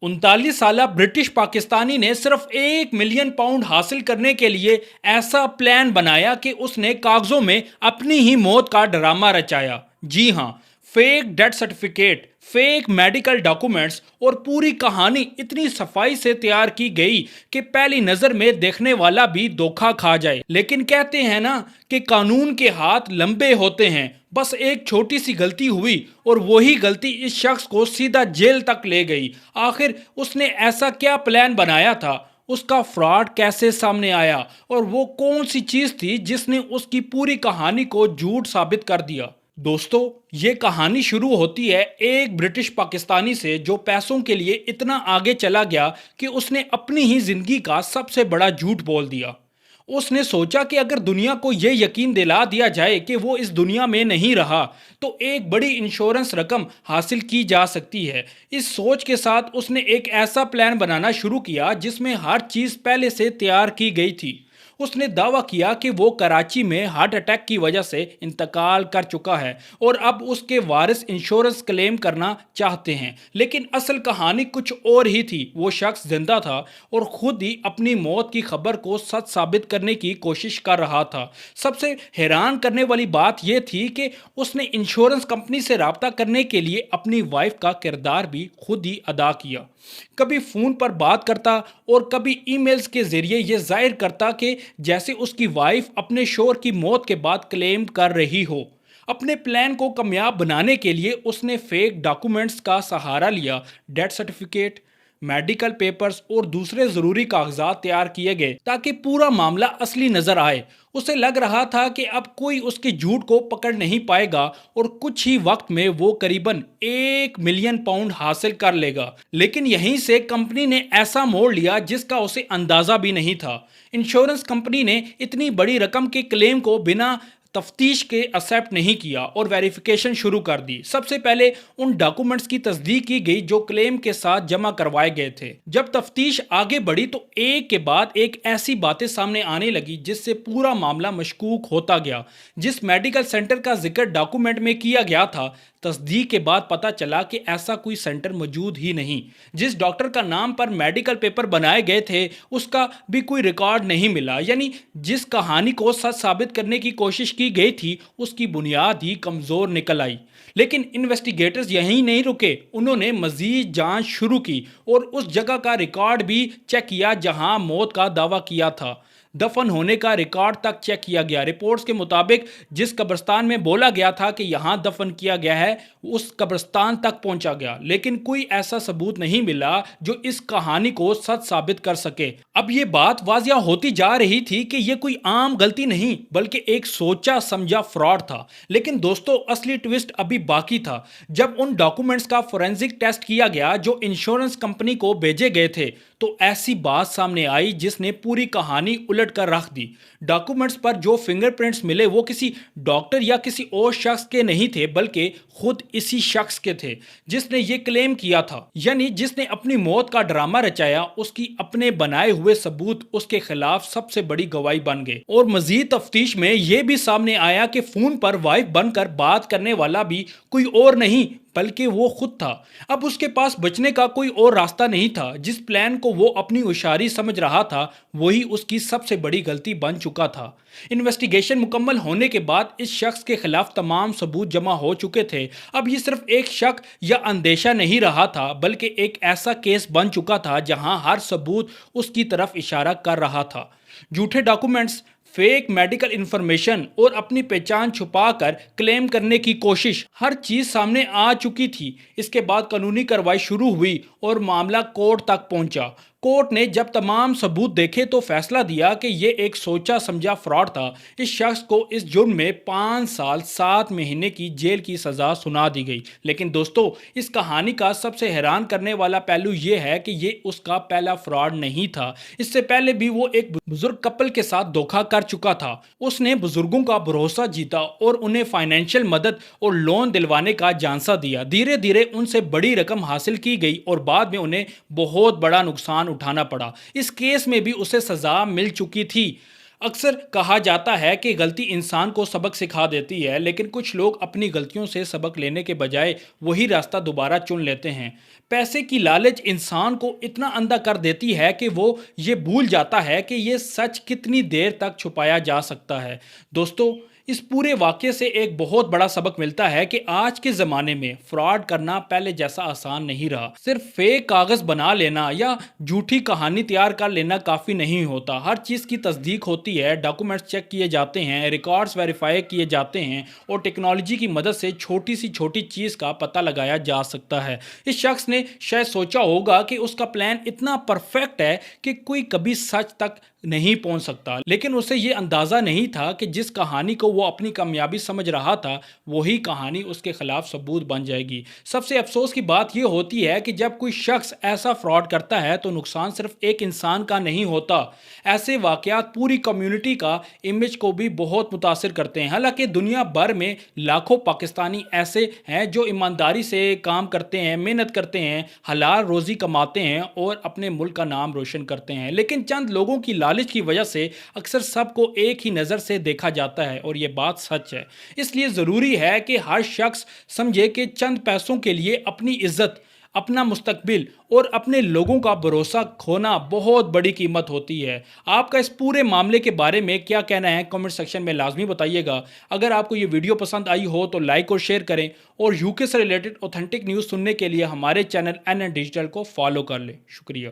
39 साला ब्रिटिश पाकिस्तानी ने सिर्फ 1 मिलियन पाउंड हासिल करने के लिए ऐसा प्लान बनाया कि उसने कागजों में अपनी ही मौत का ड्रामा रचाया। जी हाँ, fake death certificate, fake medical documents और पूरी कहानी इतनी सफाई से तैयार की गई कि पहली नजर में देखने वाला भी धोखा खा जाए। लेकिन कहते हैं ना कि कानून के हाथ लंबे होते हैं। बस एक छोटी सी गलती हुई और वही गलती इस शख्स को सीधा जेल तक ले गई। आखिर उसने ऐसा क्या प्लान बनाया था, उसका फ्रॉड कैसे सामने आया और वो कौन सी चीज थी जिसने उसकी पूरी कहानी को झूठ साबित कर दिया। दोस्तों, ये कहानी शुरू होती है एक ब्रिटिश पाकिस्तानी से जो पैसों के लिए इतना आगे चला गया कि उसने अपनी ही जिंदगी का सबसे बड़ा झूठ बोल दिया। उसने सोचा कि अगर दुनिया को यह यकीन दिला दिया जाए कि वो इस दुनिया में नहीं रहा तो एक बड़ी इंश्योरेंस रकम हासिल की जा सकती है। इस सोच के साथ उसने एक ऐसा प्लान बनाना शुरू किया जिसमें हर चीज़ पहले से तैयार की गई थी। उसने दावा किया कि वो कराची में हार्ट अटैक की वजह से इंतकाल कर चुका है और अब उसके वारिस इंश्योरेंस क्लेम करना चाहते हैं। लेकिन असल कहानी कुछ और ही थी। वो शख्स जिंदा था और खुद ही अपनी मौत की खबर को सच साबित करने की कोशिश कर रहा था। सबसे हैरान करने वाली बात यह थी कि उसने इंश्योरेंस कंपनी से रब्ता करने के लिए अपनी वाइफ का किरदार भी खुद ही अदा किया। कभी फोन पर बात करता और कभी ईमेल्स के जरिए यह जाहिर करता कि जैसे उसकी वाइफ अपने शोहर की मौत के बाद क्लेम कर रही हो। अपने प्लान को कामयाब बनाने के लिए उसने फेक डॉक्यूमेंट्स का सहारा लिया। डेथ सर्टिफिकेट, मेडिकल पेपर्स और दूसरे जरूरी कागजात तैयार किए गए ताकि पूरा मामला असली नजर आए। उसे लग रहा था कि अब कोई उसके झूठ को पकड़ नहीं पाएगा और कुछ ही वक्त में वो करीबन 1 मिलियन पाउंड हासिल कर लेगा। लेकिन यहीं से कंपनी ने ऐसा मोड़ लिया जिसका उसे अंदाजा भी नहीं था। इंश्योरेंस कंपनी ने इतनी बड़ी रकम के क्लेम को बिना तफ्तीश के एक्सेप्ट नहीं किया और वेरिफिकेशन शुरू कर दी। सबसे पहले उन डॉक्यूमेंट्स की तस्दीक की गई जो क्लेम के साथ जमा करवाए गए थे। जब तफ्तीश आगे बढ़ी तो एक के बाद एक ऐसी बातें सामने आने लगी जिससे पूरा मामला मशकूक होता गया। जिस मेडिकल सेंटर का जिक्र डॉक्यूमेंट में किया गया था, तस्दीक के बाद पता चला कि ऐसा कोई सेंटर मौजूद ही नहीं। जिस डॉक्टर का नाम पर मेडिकल पेपर बनाए गए थे उसका भी कोई रिकॉर्ड नहीं मिला। यानी जिस कहानी को सच साबित करने की कोशिश की गई थी उसकी बुनियाद ही कमजोर निकल आई। लेकिन इन्वेस्टिगेटर्स यहीं नहीं रुके। उन्होंने मजीद जांच शुरू की और उस जगह का रिकॉर्ड भी चेक किया जहां मौत का दावा किया था। दफन होने का रिकॉर्ड तक चेक किया गया। रिपोर्ट्स के मुताबिक जिस कब्रिस्तान में बोला गया था कि यहां दफन किया गया है उस कब्रिस्तान तक पहुंचा गया, लेकिन कोई ऐसा सबूत नहीं मिला जो इस कहानी को सच साबित कर सके। अब यह बात वाजिया होती जा रही थी कि यह कोई आम गलती नहीं बल्कि एक सोचा समझा फ्रॉड था। लेकिन दोस्तों, असली ट्विस्ट अभी बाकी था। जब उन डॉक्यूमेंट्स का फोरेंसिक टेस्ट किया गया जो इंश्योरेंस कंपनी को भेजे गए थे तो ऐसी बात सामने आई जिसने पूरी कहानी उलट कर रख दी। डॉक्यूमेंट्स पर जो फिंगरप्रिंट्स मिले वो किसी डॉक्टर या किसी और शख्स के नहीं थे बल्कि खुद इसी शख्स के थे जिसने ये क्लेम किया था। यानी जिसने अपनी मौत का ड्रामा रचाया, उसकी अपने बनाए हुए सबूत उसके खिलाफ सबसे बड़ी गवाही बन गए। और मजीद तफ्तीश में यह भी सामने आया कि फोन पर वाइफ बनकर बात करने वाला भी कोई और नहीं बल्कि वो खुद था। अब उसके पास बचने का कोई और रास्ता नहीं था। जिस प्लान को वो अपनी होशियारी समझ रहा था वही उसकी सबसे बड़ी गलती बन चुका था। इन्वेस्टिगेशन मुकम्मल होने के बाद इस शख्स के खिलाफ तमाम सबूत जमा हो चुके थे। अब ये सिर्फ एक शक या अंदेशा नहीं रहा था बल्कि एक ऐसा केस बन चुका था जहां हर सबूत उसकी तरफ इशारा कर रहा था। झूठे डॉक्यूमेंट्स, फेक मेडिकल इंफॉर्मेशन और अपनी पहचान छुपाकर क्लेम करने की कोशिश, हर चीज सामने आ चुकी थी। इसके बाद कानूनी कार्रवाई शुरू हुई और मामला कोर्ट तक पहुंचा। कोर्ट ने जब तमाम सबूत देखे तो फैसला दिया कि यह एक सोचा समझा फ्रॉड था। इस शख्स को इस जुर्म में 5 साल 7 महीने की जेल की सजा सुना दी गई। लेकिन दोस्तों, इस कहानी का सबसे हैरान करने वाला पहलू यह है कि यह उसका पहला फ्रॉड नहीं था। इससे पहले भी वो एक बुजुर्ग कपल के साथ धोखा कर चुका था। उसने बुजुर्गों का भरोसा जीता और उन्हें फाइनेंशियल मदद और लोन दिलवाने का झांसा दिया। धीरे धीरे उनसे बड़ी रकम हासिल की गई और बाद में उन्हें बहुत बड़ा नुकसान उठाना पड़ा। इस केस में भी उसे सजा मिल चुकी थी। اکثر کہا جاتا ہے کہ غلطی انسان کو سبق سکھا دیتی ہے، لیکن کچھ لوگ اپنی غلطیوں سے سبق لینے کے بجائے وہی راستہ دوبارہ چن لیتے ہیں۔ پیسے کی لالچ انسان کو اتنا اندھا کر دیتی ہے کہ وہ یہ بھول جاتا ہے کہ یہ سچ کتنی دیر تک چھپایا جا سکتا ہے۔ دوستو، اس پورے واقعے سے ایک بہت بڑا سبق ملتا ہے کہ آج کے زمانے میں فراڈ کرنا پہلے جیسا آسان نہیں رہا۔ صرف فیک کاغذ بنا لینا یا جھوٹی کہانی تیار کر لینا کافی نہیں ہوتا۔ ہر چیز کی تصدیق ہوتی ہے، ڈاکومنٹس چیک کیے جاتے ہیں، ریکارڈز ویریفائی کیے جاتے ہیں اور ٹیکنالوجی کی مدد سے چھوٹی سی چھوٹی چیز کا پتہ لگایا جا سکتا ہے۔ اس شخص نے شاید سوچا ہوگا کہ اس کا پلان اتنا پرفیکٹ ہے کہ کوئی کبھی سچ تک نہیں پہنچ سکتا، لیکن اسے یہ اندازہ نہیں تھا کہ جس کہانی کو وہ اپنی کامیابی سمجھ رہا تھا وہی کہانی اس کے خلاف ثبوت بن جائے گی۔ سب سے افسوس کی بات یہ ہوتی ہے کہ جب کوئی شخص ایسا فراڈ کرتا ہے تو نقصان صرف ایک انسان کا نہیں ہوتا۔ ایسے واقعات پوری کمیونٹی کا امیج کو بھی بہت متاثر کرتے ہیں۔ حالانکہ دنیا بھر میں لاکھوں پاکستانی ایسے ہیں جو ایمانداری سے کام کرتے ہیں، محنت کرتے ہیں، حلال روزی کماتے ہیں اور اپنے ملک کا نام روشن کرتے ہیں، لیکن چند لوگوں کی لالچ کی وجہ سے اکثر سب کو ایک ہی نظر سے دیکھا جاتا ہے، اور یہ بات سچ ہے۔ اس لیے ضروری ہے کہ ہر شخص سمجھے کہ چند پیسوں کے لیے اپنی عزت، اپنا مستقبل اور اپنے لوگوں کا بھروسہ کھونا بہت بڑی قیمت ہوتی ہے۔ آپ کا اس پورے معاملے کے بارے میں کیا کہنا ہے کمنٹ سیکشن میں لازمی بتائیے گا۔ اگر آپ کو یہ ویڈیو پسند آئی ہو تو لائک اور شیئر کریں، اور یوکے سے ریلیٹڈ اوتھینٹک نیوز سننے کے لیے ہمارے چینل NN ڈیجیٹل کو فالو کر لیں۔ شکریہ۔